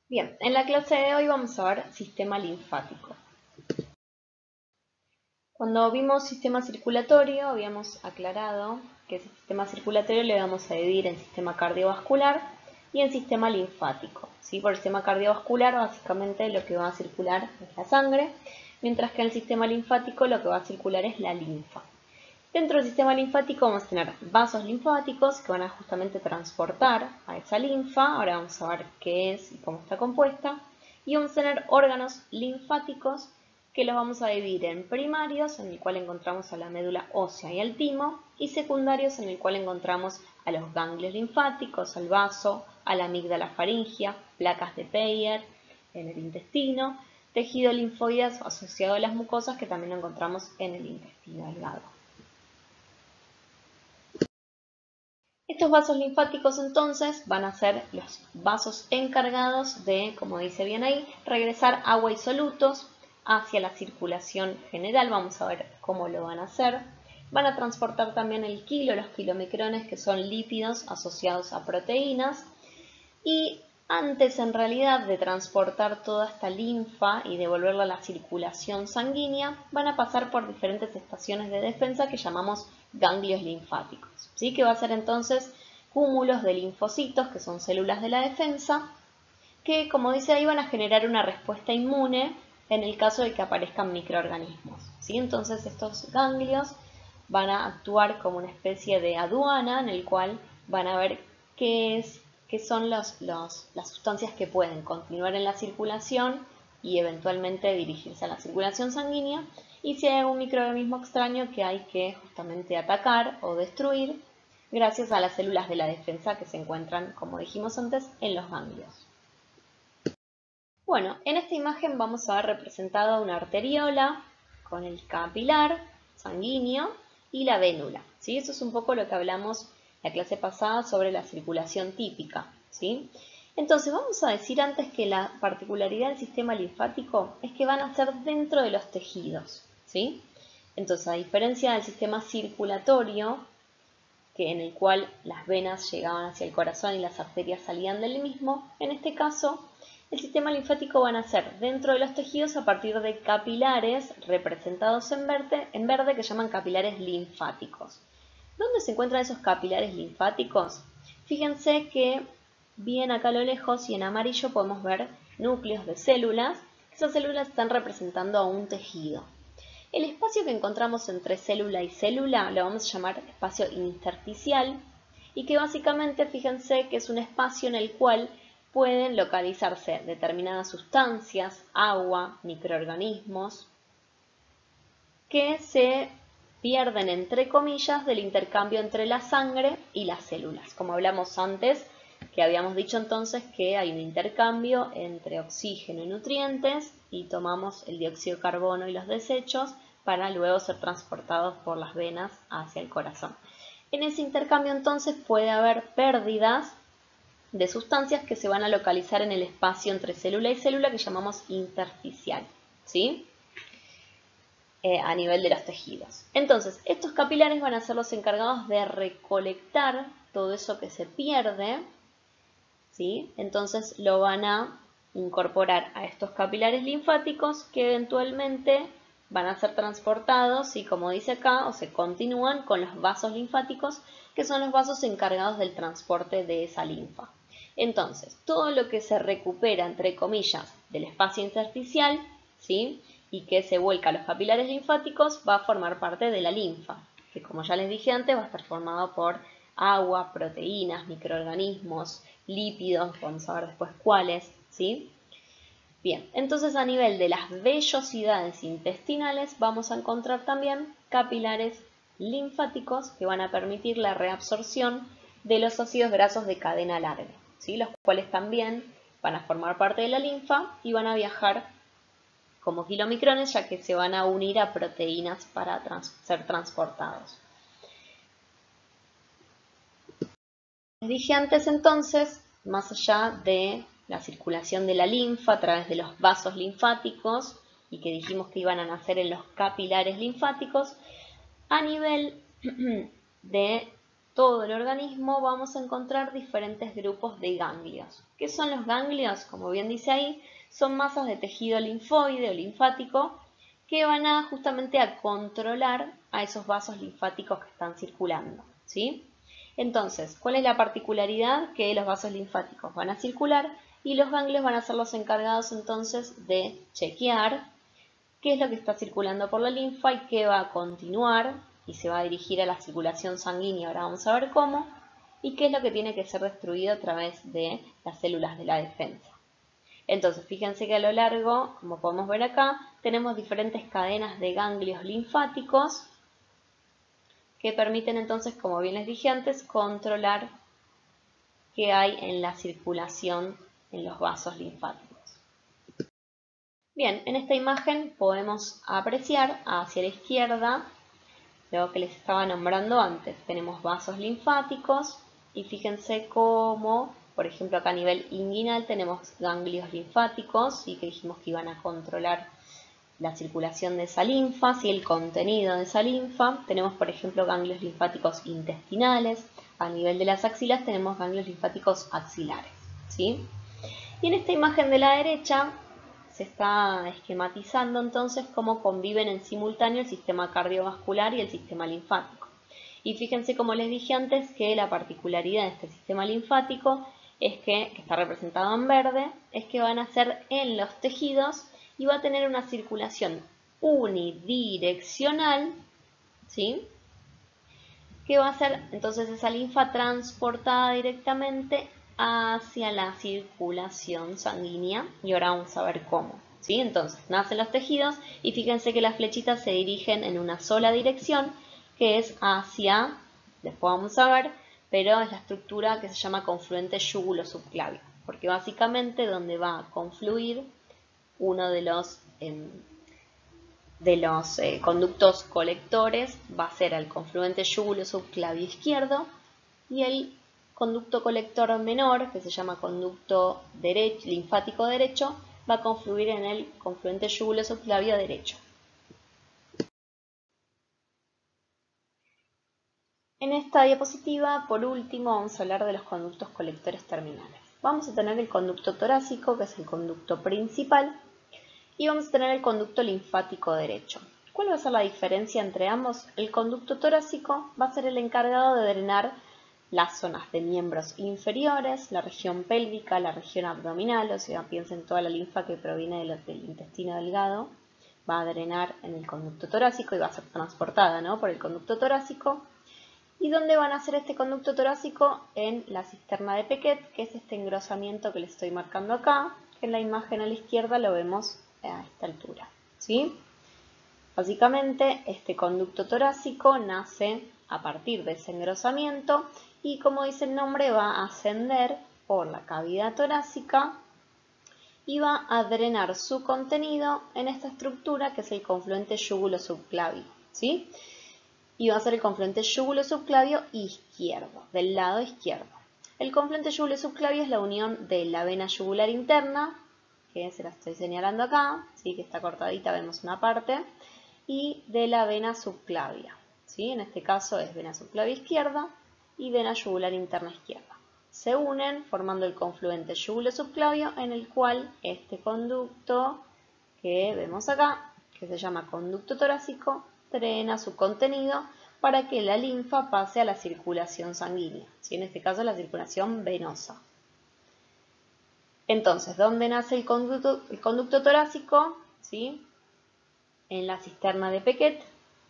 Bien, en la clase de hoy vamos a ver sistema linfático. Cuando vimos sistema circulatorio, habíamos aclarado que ese sistema circulatorio le vamos a dividir en sistema cardiovascular y en sistema linfático. ¿Sí? Por el sistema cardiovascular, básicamente lo que va a circular es la sangre, mientras que en el sistema linfático lo que va a circular es la linfa. Dentro del sistema linfático vamos a tener vasos linfáticos que van a justamente transportar a esa linfa. Ahora vamos a ver qué es y cómo está compuesta. Y vamos a tener órganos linfáticos que los vamos a dividir en primarios, en el cual encontramos a la médula ósea y al timo, y secundarios, en el cual encontramos a los ganglios linfáticos, al vaso, a la amígdala faríngea, placas de Peyer en el intestino, tejido linfoide asociado a las mucosas que también lo encontramos en el intestino delgado. Estos vasos linfáticos entonces van a ser los vasos encargados de, como dice bien ahí, regresar agua y solutos hacia la circulación general. Vamos a ver cómo lo van a hacer. Van a transportar también el los kilomicrones, que son lípidos asociados a proteínas. Y antes, en realidad, de transportar toda esta linfa y devolverla a la circulación sanguínea, van a pasar por diferentes estaciones de defensa que llamamos ganglios linfáticos, ¿sí? Que va a ser entonces cúmulos de linfocitos, que son células de la defensa, que, como dice ahí, van a generar una respuesta inmune en el caso de que aparezcan microorganismos, ¿sí? Entonces estos ganglios van a actuar como una especie de aduana en el cual van a ver qué son las sustancias que pueden continuar en la circulación y eventualmente dirigirse a la circulación sanguínea, y si hay algún microorganismo extraño que hay que justamente atacar o destruir gracias a las células de la defensa que se encuentran, como dijimos antes, en los ganglios. Bueno, en esta imagen vamos a ver representada una arteriola con el capilar sanguíneo y la vénula, ¿sí? Eso es un poco lo que hablamos la clase pasada sobre la circulación típica, ¿sí? Entonces vamos a decir antes que la particularidad del sistema linfático es que van a ser dentro de los tejidos, ¿sí? Entonces, a diferencia del sistema circulatorio, que en el cual las venas llegaban hacia el corazón y las arterias salían del mismo, en este caso el sistema linfático va a nacer dentro de los tejidos a partir de capilares representados en verde que llaman capilares linfáticos. ¿Dónde se encuentran esos capilares linfáticos? Fíjense que bien acá a lo lejos y en amarillo podemos ver núcleos de células. Esas células están representando a un tejido. El espacio que encontramos entre célula y célula lo vamos a llamar espacio intersticial, y que básicamente, fíjense que es un espacio en el cual pueden localizarse determinadas sustancias, agua, microorganismos, que se pierden, entre comillas, del intercambio entre la sangre y las células. Como hablamos antes, que habíamos dicho entonces que hay un intercambio entre oxígeno y nutrientes y tomamos el dióxido de carbono y los desechos para luego ser transportados por las venas hacia el corazón. En ese intercambio entonces puede haber pérdidas de sustancias que se van a localizar en el espacio entre célula y célula que llamamos intersticial, ¿sí? A nivel de los tejidos. Entonces, estos capilares van a ser los encargados de recolectar todo eso que se pierde, ¿sí? Entonces lo van a incorporar a estos capilares linfáticos que eventualmente van a ser transportados, y como dice acá, o se continúan con los vasos linfáticos, que son los vasos encargados del transporte de esa linfa. Entonces, todo lo que se recupera, entre comillas, del espacio intersticial, ¿sí? Y que se vuelca a los capilares linfáticos, va a formar parte de la linfa, que como ya les dije antes, va a estar formado por agua, proteínas, microorganismos, lípidos, vamos a ver después cuáles, ¿sí? Bien, entonces a nivel de las vellosidades intestinales vamos a encontrar también capilares linfáticos que van a permitir la reabsorción de los ácidos grasos de cadena larga, ¿sí? Los cuales también van a formar parte de la linfa y van a viajar como kilomicrones, ya que se van a unir a proteínas para ser transportados. Les dije antes entonces, más allá de la circulación de la linfa a través de los vasos linfáticos, y que dijimos que iban a nacer en los capilares linfáticos, a nivel de todo el organismo vamos a encontrar diferentes grupos de ganglios. ¿Qué son los ganglios? Como bien dice ahí, son masas de tejido linfoide o linfático que van a justamente a controlar a esos vasos linfáticos que están circulando, ¿sí? Entonces, ¿cuál es la particularidad? Que los vasos linfáticos van a circular y los ganglios van a ser los encargados entonces de chequear qué es lo que está circulando por la linfa y qué va a continuar y se va a dirigir a la circulación sanguínea, ahora vamos a ver cómo, y qué es lo que tiene que ser destruido a través de las células de la defensa. Entonces, fíjense que a lo largo, como podemos ver acá, tenemos diferentes cadenas de ganglios linfáticos que permiten entonces, como bien les dije antes, controlar qué hay en la circulación en los vasos linfáticos. Bien, en esta imagen podemos apreciar hacia la izquierda lo que les estaba nombrando antes. Tenemos vasos linfáticos y fíjense cómo, por ejemplo, acá a nivel inguinal tenemos ganglios linfáticos y que dijimos que iban a controlar la circulación de esa linfa, ¿sí? El contenido de esa linfa. Tenemos, por ejemplo, ganglios linfáticos intestinales. A nivel de las axilas tenemos ganglios linfáticos axilares, ¿sí? Y en esta imagen de la derecha se está esquematizando entonces cómo conviven en simultáneo el sistema cardiovascular y el sistema linfático. Y fíjense, como les dije antes, que la particularidad de este sistema linfático es que está representado en verde, es que van a ser en los tejidos y va a tener una circulación unidireccional, ¿sí? Que va a ser entonces esa linfa transportada directamente hacia la circulación sanguínea y ahora vamos a ver cómo, ¿sí? Entonces nacen los tejidos y fíjense que las flechitas se dirigen en una sola dirección que es hacia, después vamos a ver, pero es la estructura que se llama confluente yúgulo-subclavio, porque básicamente donde va a confluir uno de los conductos colectores va a ser el confluente yúgulo-subclavio izquierdo y el conducto colector menor, que se llama conducto linfático derecho, va a confluir en el confluente yúgulo-subclavio derecho. En esta diapositiva, por último, vamos a hablar de los conductos colectores terminales. Vamos a tener el conducto torácico, que es el conducto principal, y vamos a tener el conducto linfático derecho. ¿Cuál va a ser la diferencia entre ambos? El conducto torácico va a ser el encargado de drenar las zonas de miembros inferiores, la región pélvica, la región abdominal, o sea, piensen toda la linfa que proviene del intestino delgado, va a drenar en el conducto torácico y va a ser transportada, ¿no?, por el conducto torácico. ¿Y dónde van a hacer este conducto torácico? En la cisterna de Pequet, que es este engrosamiento que les estoy marcando acá, que en la imagen a la izquierda lo vemos a esta altura, ¿sí? Básicamente, este conducto torácico nace a partir de ese engrosamiento y, como dice el nombre, va a ascender por la cavidad torácica y va a drenar su contenido en esta estructura que es el confluente yúgulo-subclavio, ¿sí? Y va a ser el confluente yúgulo-subclavio izquierdo, del lado izquierdo. El confluente yúgulo-subclavio es la unión de la vena yugular interna, que se la estoy señalando acá, ¿sí?, que está cortadita, vemos una parte, y de la vena subclavia, ¿sí? En este caso es vena subclavia izquierda y vena yugular interna izquierda. Se unen formando el confluente yúgulo-subclavio en el cual este conducto que vemos acá, que se llama conducto torácico, drena su contenido para que la linfa pase a la circulación sanguínea, ¿sí?, en este caso la circulación venosa. Entonces, ¿dónde nace el conducto torácico? ¿Sí? En la cisterna de Pequet,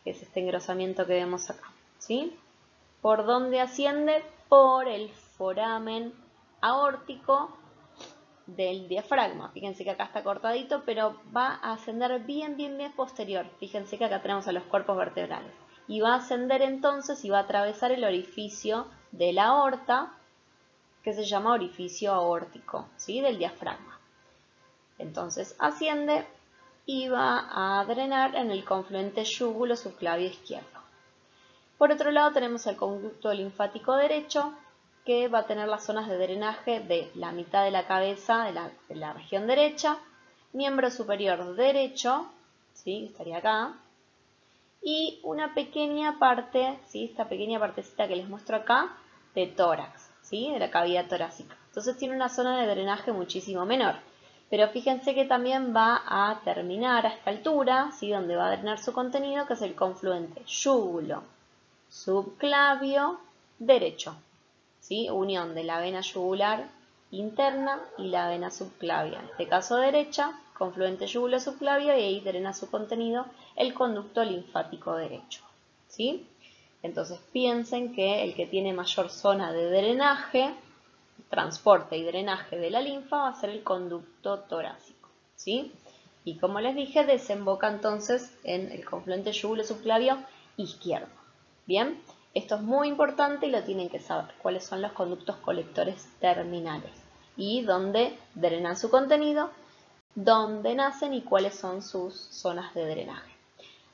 que es este engrosamiento que vemos acá, ¿sí? ¿Por dónde asciende? Por el foramen aórtico del diafragma. Fíjense que acá está cortadito, pero va a ascender bien posterior. Fíjense que acá tenemos a los cuerpos vertebrales. Y va a ascender entonces y va a atravesar el orificio de la aorta, que se llama orificio aórtico, ¿sí?, del diafragma. Entonces asciende y va a drenar en el confluente yúgulo-subclavio izquierdo. Por otro lado tenemos el conducto linfático derecho, que va a tener las zonas de drenaje de la mitad de la cabeza de la región derecha, miembro superior derecho, ¿sí?, estaría acá, y una pequeña parte, ¿sí? Esta pequeña partecita que les muestro acá, de tórax, ¿sí? De la cavidad torácica. Entonces tiene una zona de drenaje muchísimo menor. Pero fíjense que también va a terminar a esta altura, ¿sí? Donde va a drenar su contenido, que es el confluente yúgulo subclavio derecho, ¿sí? Unión de la vena yugular interna y la vena subclavia. En este caso derecha, confluente yúgulo subclavio, y ahí drena su contenido el conducto linfático derecho, ¿sí? Entonces piensen que el que tiene mayor zona de drenaje, transporte y drenaje de la linfa, va a ser el conducto torácico, ¿sí? Y como les dije, desemboca entonces en el confluente yúgulo subclavio izquierdo. Bien, esto es muy importante y lo tienen que saber, cuáles son los conductos colectores terminales y dónde drenan su contenido, dónde nacen y cuáles son sus zonas de drenaje.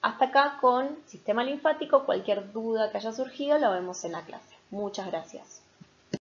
Hasta acá con sistema linfático. Cualquier duda que haya surgido lo vemos en la clase. Muchas gracias.